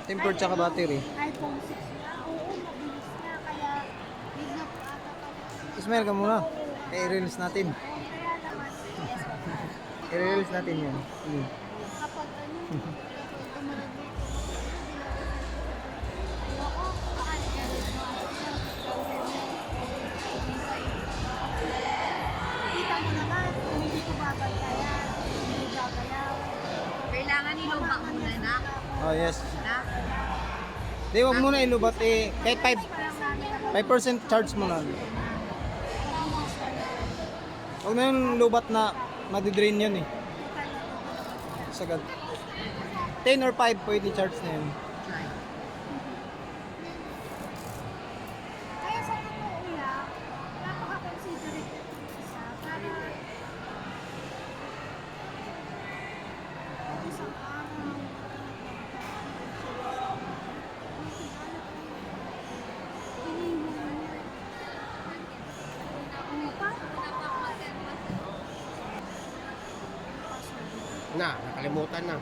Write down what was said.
Tempered tsaka battery. iPhone 6 na. Oo, mabilis na. Kaya, big na po ata pala. Smell ka muna. I-release natin. Kaya naman, yes po. I-release natin yun. Sige. Kapag ano, tumarag dito, ayoko, paano yan? Kita mo naman, kung hindi ko babantayan, hindi gagayaw. Kailangan ilubak muna na. Oh, yes. Na? Di, wag muna ilubat eh. Kahit 5% charge mo na. Huwag na yung lubat na madidrain yun eh. Sagad. 10 or 5 pwede charge na yun. Kaya sa totoo lang, napaka-considerate ng isa para pag isang araw, Na, nakalimutan na.